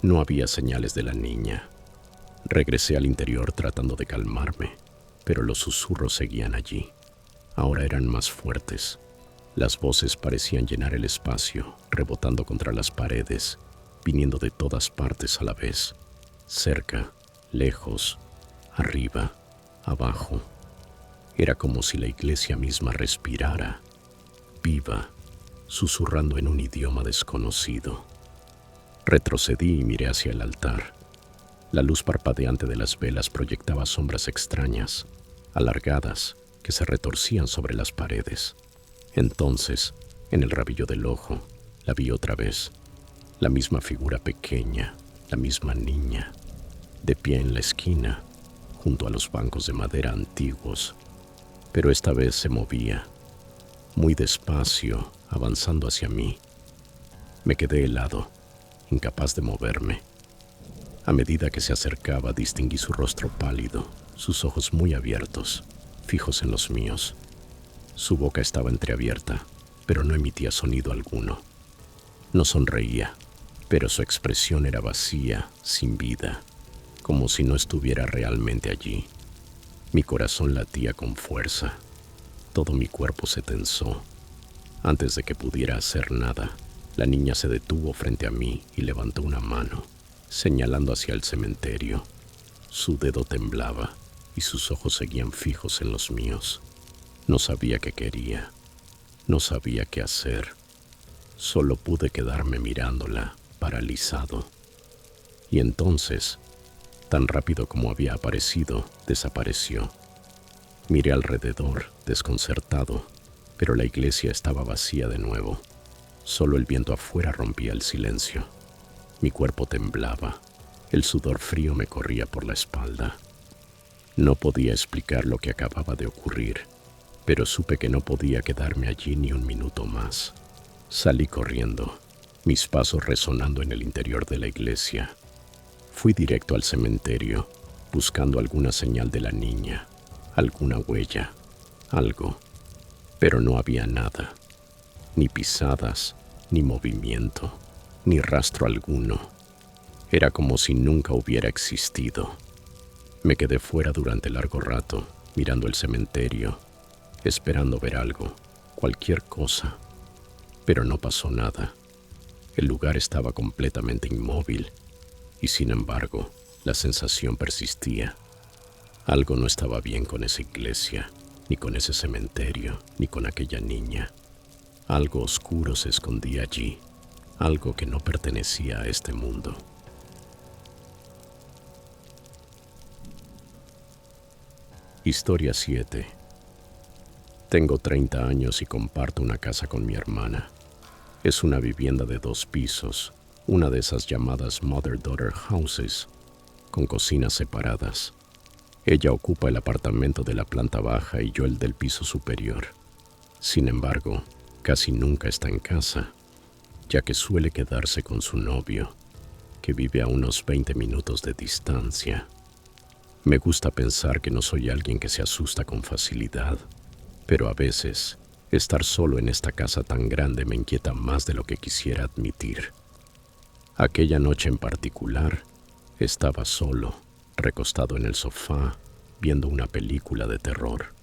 No había señales de la niña. Regresé al interior tratando de calmarme, pero los susurros seguían allí. Ahora eran más fuertes. Las voces parecían llenar el espacio, rebotando contra las paredes, viniendo de todas partes a la vez. Cerca, lejos, arriba, abajo. Era como si la iglesia misma respirara, viva, susurrando en un idioma desconocido. Retrocedí y miré hacia el altar. La luz parpadeante de las velas proyectaba sombras extrañas, alargadas, que se retorcían sobre las paredes. Entonces, en el rabillo del ojo, la vi otra vez. La misma figura pequeña, la misma niña, de pie en la esquina, junto a los bancos de madera antiguos. Pero esta vez se movía, muy despacio, avanzando hacia mí. Me quedé helado, incapaz de moverme. A medida que se acercaba, distinguí su rostro pálido, sus ojos muy abiertos, fijos en los míos. Su boca estaba entreabierta, pero no emitía sonido alguno. No sonreía, pero su expresión era vacía, sin vida, como si no estuviera realmente allí. Mi corazón latía con fuerza. Todo mi cuerpo se tensó. Antes de que pudiera hacer nada, la niña se detuvo frente a mí y levantó una mano, señalando hacia el cementerio. Su dedo temblaba y sus ojos seguían fijos en los míos. No sabía qué quería, no sabía qué hacer. Solo pude quedarme mirándola, paralizado. Y entonces, tan rápido como había aparecido, desapareció. Miré alrededor, desconcertado, pero la iglesia estaba vacía de nuevo. Solo el viento afuera rompía el silencio. Mi cuerpo temblaba, el sudor frío me corría por la espalda. No podía explicar lo que acababa de ocurrir, pero supe que no podía quedarme allí ni un minuto más. Salí corriendo, mis pasos resonando en el interior de la iglesia. Fui directo al cementerio, buscando alguna señal de la niña, alguna huella, algo. Pero no había nada, ni pisadas, ni movimiento, ni rastro alguno. Era como si nunca hubiera existido. Me quedé fuera durante largo rato, mirando el cementerio, esperando ver algo, cualquier cosa. Pero no pasó nada. El lugar estaba completamente inmóvil y, sin embargo, la sensación persistía. Algo no estaba bien con esa iglesia, ni con ese cementerio, ni con aquella niña. Algo oscuro se escondía allí, algo que no pertenecía a este mundo. Historia 7. Tengo 30 años y comparto una casa con mi hermana. Es una vivienda de 2 pisos, una de esas llamadas mother-daughter houses, con cocinas separadas. Ella ocupa el apartamento de la planta baja y yo el del piso superior. Sin embargo, casi nunca está en casa, ya que suele quedarse con su novio, que vive a unos 20 minutos de distancia. Me gusta pensar que no soy alguien que se asusta con facilidad, pero a veces estar solo en esta casa tan grande me inquieta más de lo que quisiera admitir. Aquella noche en particular, estaba solo, recostado en el sofá, viendo una película de terror.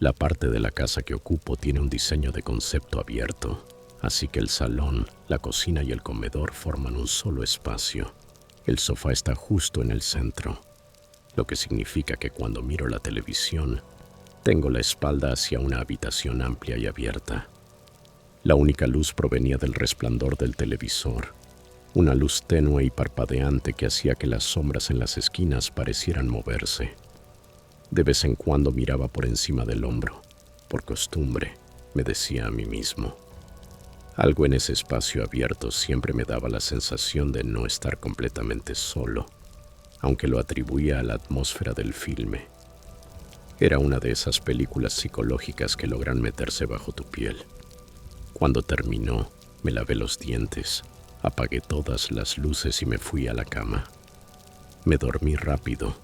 La parte de la casa que ocupo tiene un diseño de concepto abierto, así que el salón, la cocina y el comedor forman un solo espacio. El sofá está justo en el centro, lo que significa que cuando miro la televisión, tengo la espalda hacia una habitación amplia y abierta. La única luz provenía del resplandor del televisor, una luz tenue y parpadeante que hacía que las sombras en las esquinas parecieran moverse. De vez en cuando miraba por encima del hombro, por costumbre, me decía a mí mismo. Algo en ese espacio abierto siempre me daba la sensación de no estar completamente solo, aunque lo atribuía a la atmósfera del filme. Era una de esas películas psicológicas que logran meterse bajo tu piel. Cuando terminó, me lavé los dientes, apagué todas las luces y me fui a la cama. Me dormí rápido,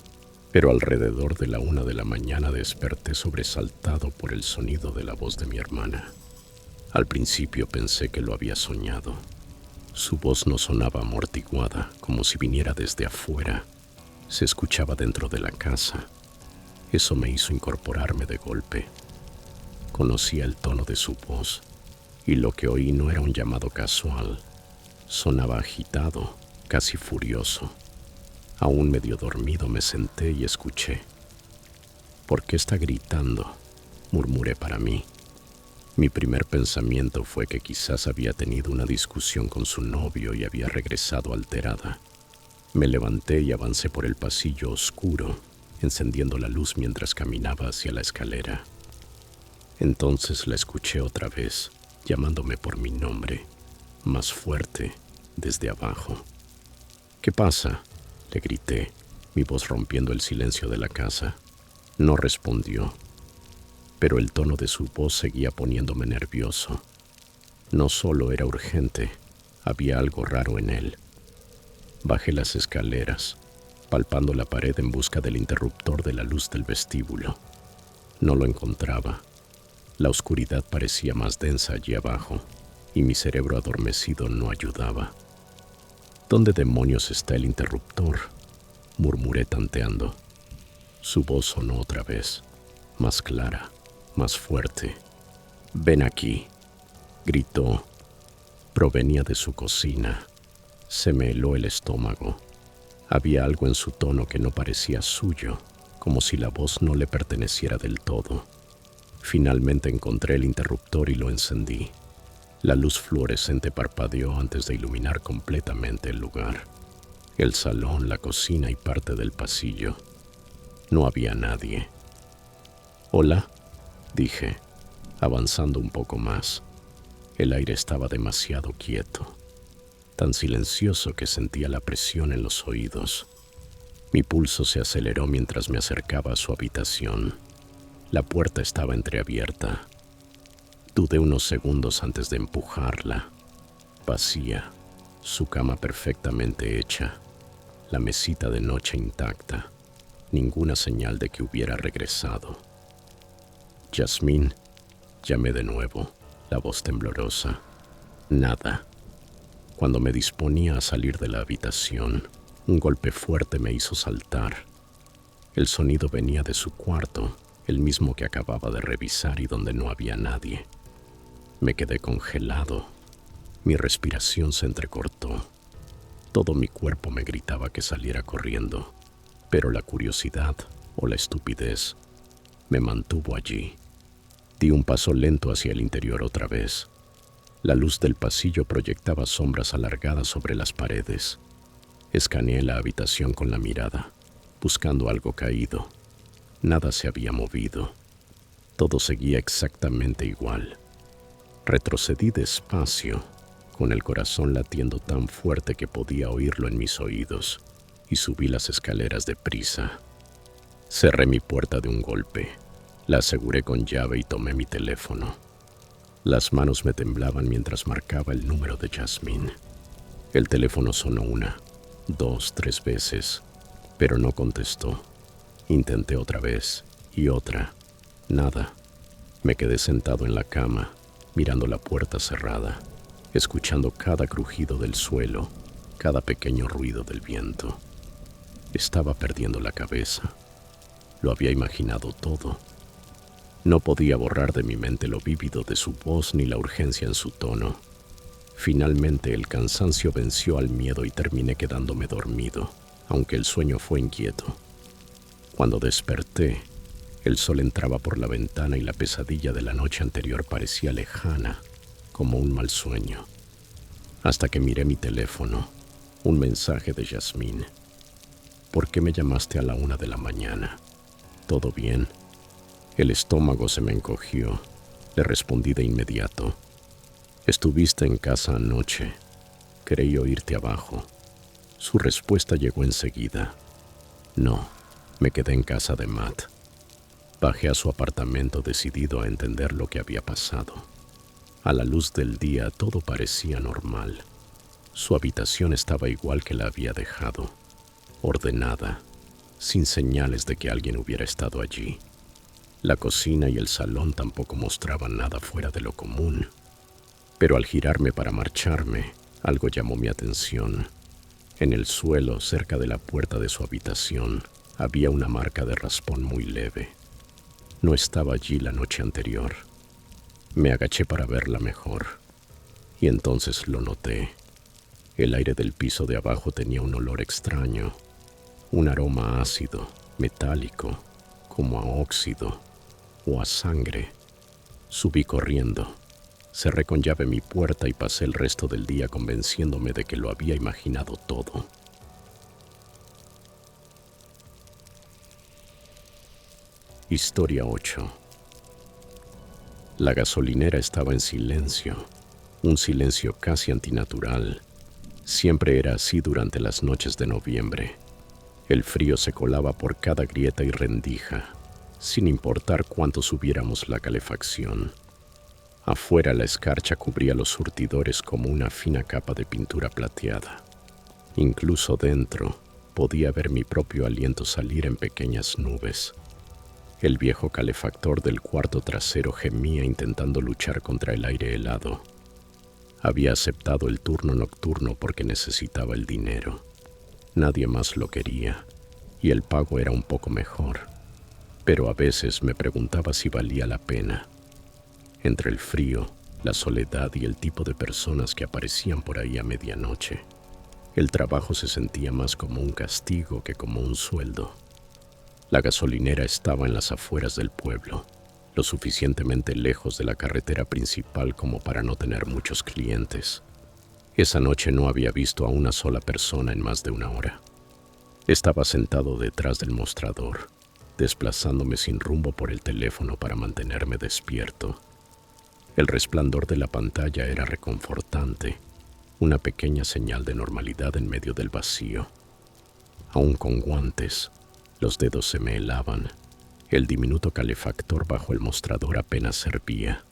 pero alrededor de la 1 de la mañana desperté sobresaltado por el sonido de la voz de mi hermana. Al principio pensé que lo había soñado. Su voz no sonaba amortiguada, como si viniera desde afuera. Se escuchaba dentro de la casa. Eso me hizo incorporarme de golpe. Conocía el tono de su voz, y lo que oí no era un llamado casual. Sonaba agitado, casi furioso. Aún medio dormido me senté y escuché. ¿Por qué está gritando?, murmuré para mí. Mi primer pensamiento fue que quizás había tenido una discusión con su novio y había regresado alterada. Me levanté y avancé por el pasillo oscuro, encendiendo la luz mientras caminaba hacia la escalera. Entonces la escuché otra vez, llamándome por mi nombre, más fuerte, desde abajo. ¿Qué pasa?, le grité, mi voz rompiendo el silencio de la casa. No respondió, pero el tono de su voz seguía poniéndome nervioso. No solo era urgente, había algo raro en él. Bajé las escaleras, palpando la pared en busca del interruptor de la luz del vestíbulo. No lo encontraba. La oscuridad parecía más densa allí abajo, y mi cerebro adormecido no ayudaba. ¿Dónde demonios está el interruptor?, murmuré tanteando. Su voz sonó otra vez, más clara, más fuerte. «Ven aquí», gritó. Provenía de su cocina. Se me heló el estómago. Había algo en su tono que no parecía suyo, como si la voz no le perteneciera del todo. Finalmente encontré el interruptor y lo encendí. La luz fluorescente parpadeó antes de iluminar completamente el lugar. El salón, la cocina y parte del pasillo. No había nadie. «Hola», dije, avanzando un poco más. El aire estaba demasiado quieto, tan silencioso que sentía la presión en los oídos. Mi pulso se aceleró mientras me acercaba a su habitación. La puerta estaba entreabierta. Dudé unos segundos antes de empujarla. Vacía, su cama perfectamente hecha, la mesita de noche intacta, ninguna señal de que hubiera regresado. «Yasmín», Llamé de nuevo, la voz temblorosa. Nada. Cuando me disponía a salir de la habitación, un golpe fuerte me hizo saltar. El sonido venía de su cuarto, el mismo que acababa de revisar y donde no había nadie. Me quedé congelado. Mi respiración se entrecortó. Todo mi cuerpo me gritaba que saliera corriendo, pero la curiosidad o la estupidez me mantuvo allí. Di un paso lento hacia el interior otra vez. La luz del pasillo proyectaba sombras alargadas sobre las paredes. Escaneé la habitación con la mirada, buscando algo caído. Nada se había movido. Todo seguía exactamente igual. Retrocedí despacio, con el corazón latiendo tan fuerte que podía oírlo en mis oídos, y subí las escaleras deprisa. Cerré mi puerta de un golpe. La aseguré con llave y tomé mi teléfono. Las manos me temblaban mientras marcaba el número de Yasmín. El teléfono sonó 1, 2, 3 veces, pero no contestó. Intenté otra vez y otra. Nada. Me quedé sentado en la cama, mirando la puerta cerrada, escuchando cada crujido del suelo, cada pequeño ruido del viento. Estaba perdiendo la cabeza. Lo había imaginado todo. No podía borrar de mi mente lo vívido de su voz ni la urgencia en su tono. Finalmente el cansancio venció al miedo y terminé quedándome dormido, aunque el sueño fue inquieto. Cuando desperté, el sol entraba por la ventana y la pesadilla de la noche anterior parecía lejana, como un mal sueño. Hasta que miré mi teléfono, un mensaje de Yasmín. ¿Por qué me llamaste a la 1 de la mañana? ¿Todo bien? El estómago se me encogió. Le respondí de inmediato. Estuviste en casa anoche. Creí oírte abajo. Su respuesta llegó enseguida. No, me quedé en casa de Matt. Bajé a su apartamento decidido a entender lo que había pasado. A la luz del día todo parecía normal. Su habitación estaba igual que la había dejado, ordenada, sin señales de que alguien hubiera estado allí. La cocina y el salón tampoco mostraban nada fuera de lo común. Pero al girarme para marcharme, algo llamó mi atención. En el suelo, cerca de la puerta de su habitación, había una marca de raspón muy leve. No estaba allí la noche anterior. Me agaché para verla mejor, y entonces lo noté. El aire del piso de abajo tenía un olor extraño, un aroma ácido, metálico, como a óxido o a sangre. Subí corriendo. Cerré con llave mi puerta y pasé el resto del día convenciéndome de que lo había imaginado todo. Historia 8. La gasolinera estaba en silencio, un silencio casi antinatural. Siempre era así durante las noches de noviembre. El frío se colaba por cada grieta y rendija, sin importar cuánto subiéramos la calefacción. Afuera la escarcha cubría los surtidores como una fina capa de pintura plateada. Incluso dentro podía ver mi propio aliento salir en pequeñas nubes. El viejo calefactor del cuarto trasero gemía intentando luchar contra el aire helado. Había aceptado el turno nocturno porque necesitaba el dinero. Nadie más lo quería, y el pago era un poco mejor. Pero a veces me preguntaba si valía la pena. Entre el frío, la soledad y el tipo de personas que aparecían por ahí a medianoche, el trabajo se sentía más como un castigo que como un sueldo. La gasolinera estaba en las afueras del pueblo, lo suficientemente lejos de la carretera principal como para no tener muchos clientes. Esa noche no había visto a una sola persona en más de una hora. Estaba sentado detrás del mostrador, desplazándome sin rumbo por el teléfono para mantenerme despierto. El resplandor de la pantalla era reconfortante, una pequeña señal de normalidad en medio del vacío. Aún con guantes, los dedos se me helaban. El diminuto calefactor bajo el mostrador apenas servía.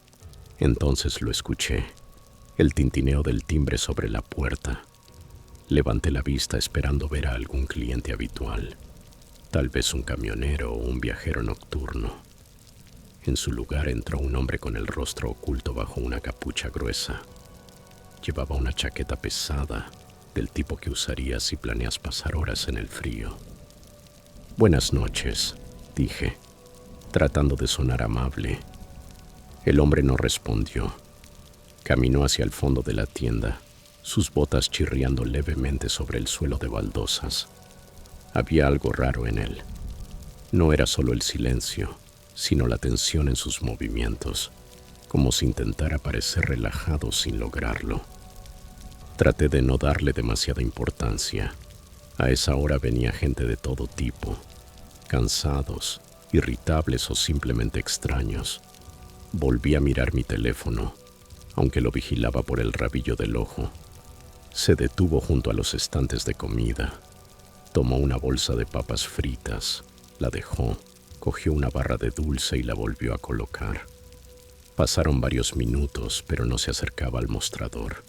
Entonces lo escuché, el tintineo del timbre sobre la puerta. Levanté la vista esperando ver a algún cliente habitual, tal vez un camionero o un viajero nocturno. En su lugar entró un hombre con el rostro oculto bajo una capucha gruesa. Llevaba una chaqueta pesada, del tipo que usarías si planeas pasar horas en el frío. «Buenas noches», dije, tratando de sonar amable. El hombre no respondió. Caminó hacia el fondo de la tienda, sus botas chirriando levemente sobre el suelo de baldosas. Había algo raro en él. No era solo el silencio, sino la tensión en sus movimientos, como si intentara parecer relajado sin lograrlo. Traté de no darle demasiada importancia. A esa hora venía gente de todo tipo, cansados, irritables o simplemente extraños. Volví a mirar mi teléfono, aunque lo vigilaba por el rabillo del ojo. Se detuvo junto a los estantes de comida. Tomó una bolsa de papas fritas, la dejó, cogió una barra de dulce y la volvió a colocar. Pasaron varios minutos, pero no se acercaba al mostrador.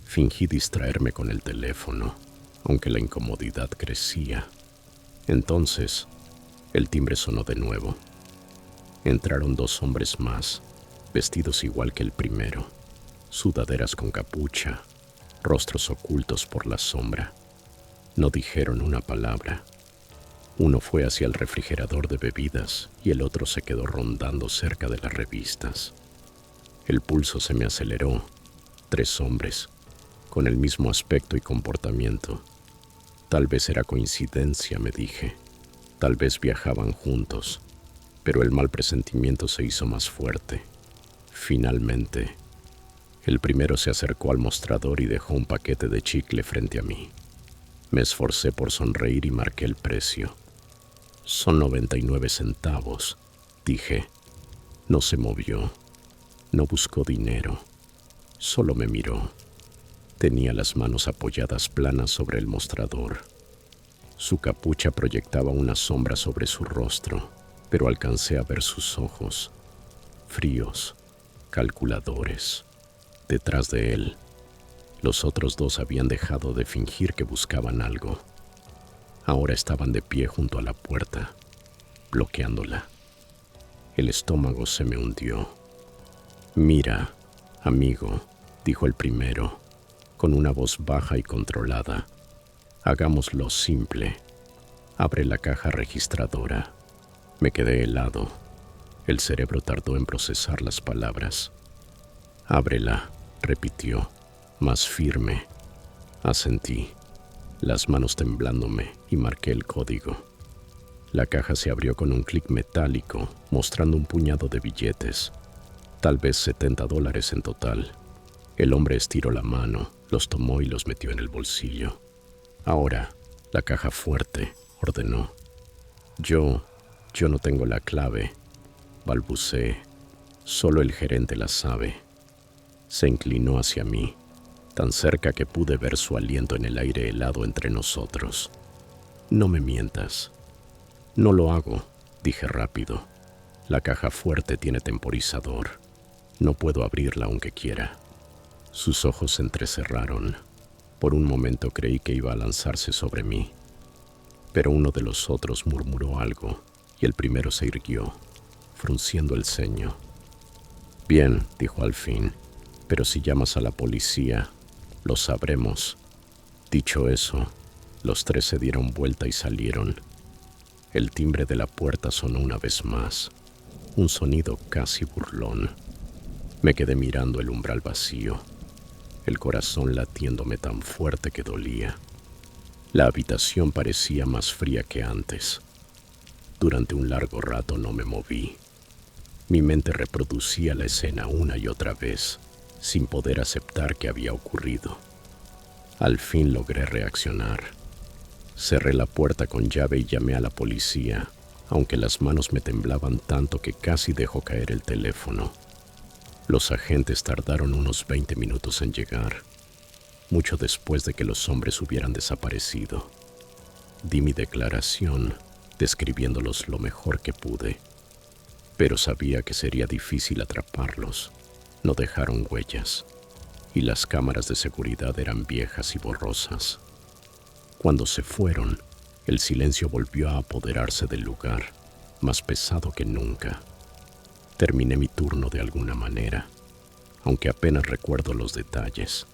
Fingí distraerme con el teléfono, aunque la incomodidad crecía. Entonces, el timbre sonó de nuevo. Entraron 2 hombres más, vestidos igual que el primero, sudaderas con capucha, rostros ocultos por la sombra. No dijeron una palabra. Uno fue hacia el refrigerador de bebidas y el otro se quedó rondando cerca de las revistas. El pulso se me aceleró. 3 hombres, con el mismo aspecto y comportamiento. Tal vez era coincidencia, me dije. Tal vez viajaban juntos, pero el mal presentimiento se hizo más fuerte. Finalmente, el primero se acercó al mostrador y dejó un paquete de chicle frente a mí. Me esforcé por sonreír y marqué el precio. «Son 99 centavos», dije. No se movió, no buscó dinero, solo me miró. Tenía las manos apoyadas planas sobre el mostrador. Su capucha proyectaba una sombra sobre su rostro, pero alcancé a ver sus ojos, fríos, calculadores. Detrás de él, los otros 2 habían dejado de fingir que buscaban algo. Ahora estaban de pie junto a la puerta, bloqueándola. El estómago se me hundió. «Mira, amigo», dijo el primero, con una voz baja y controlada. «Hagámoslo simple. Abre la caja registradora». Me quedé helado. El cerebro tardó en procesar las palabras. «Ábrela», repitió, más firme. Asentí, las manos temblándome, y marqué el código. La caja se abrió con un clic metálico, mostrando un puñado de billetes. Tal vez $70 en total. El hombre estiró la mano, los tomó y los metió en el bolsillo. «Ahora, la caja fuerte», ordenó. Yo no tengo la clave», balbuceé. «Solo el gerente la sabe». Se inclinó hacia mí, tan cerca que pude ver su aliento en el aire helado entre nosotros. «No me mientas». «No lo hago», dije rápido. «La caja fuerte tiene temporizador. No puedo abrirla aunque quiera». Sus ojos se entrecerraron. Por un momento creí que iba a lanzarse sobre mí. Pero uno de los otros murmuró algo, y el primero se irguió, frunciendo el ceño. «Bien», dijo al fin, «pero si llamas a la policía, lo sabremos». Dicho eso, los 3 se dieron vuelta y salieron. El timbre de la puerta sonó una vez más, un sonido casi burlón. Me quedé mirando el umbral vacío, el corazón latiéndome tan fuerte que dolía. La habitación parecía más fría que antes. Durante un largo rato no me moví. Mi mente reproducía la escena una y otra vez, sin poder aceptar que había ocurrido. Al fin logré reaccionar. Cerré la puerta con llave y llamé a la policía, aunque las manos me temblaban tanto que casi dejó caer el teléfono. Los agentes tardaron unos 20 minutos en llegar, mucho después de que los hombres hubieran desaparecido. Di mi declaración, describiéndolos lo mejor que pude, pero sabía que sería difícil atraparlos. No dejaron huellas, y las cámaras de seguridad eran viejas y borrosas. Cuando se fueron, el silencio volvió a apoderarse del lugar, más pesado que nunca. Terminé mi turno de alguna manera, aunque apenas recuerdo los detalles.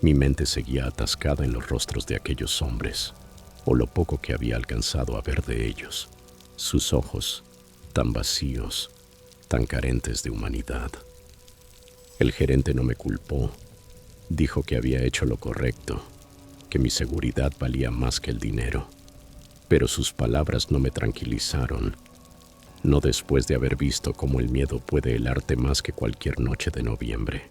Mi mente seguía atascada en los rostros de aquellos hombres, o lo poco que había alcanzado a ver de ellos. Sus ojos, tan vacíos, tan carentes de humanidad. El gerente no me culpó. Dijo que había hecho lo correcto, que mi seguridad valía más que el dinero. Pero sus palabras no me tranquilizaron, no después de haber visto cómo el miedo puede helarte más que cualquier noche de noviembre.